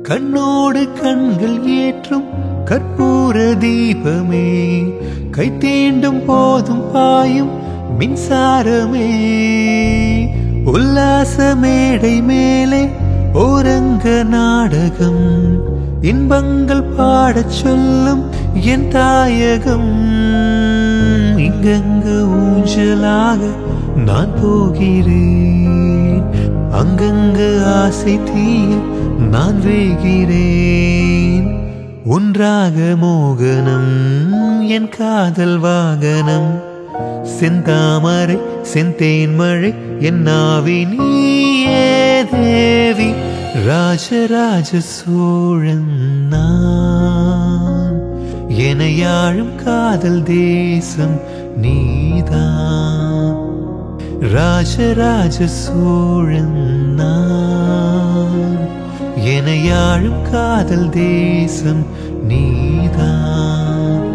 கண்ணோடு கண்கள் ஏற்றும் கற்பூர தீபமே, கை தீண்டும் போதும் பாயும் மின்சாரமே, உல்லாச மேடை மேலே ஓரங்க நாடகம், இன்பங்கள் பாடச் சொல்லும் என் தாயகம். இங்கங்கு ஊஞ்சலாக நான் போகிறேன், அங்கங்கு ஆசை தீயில் நான் வேகிறேன். ஒன்றாக மோகனம் என் காதல் வாகனம், செந்தாமரை செந்தேன் மழை என் நாவி நீயே தேவி. ராஜராஜ சோழன் நான், எனையாழும் காதல் தேசம் நீதான். ராஜராஜ சோழன் நான், எனையாழும் காதல் தேசம் நீதான்.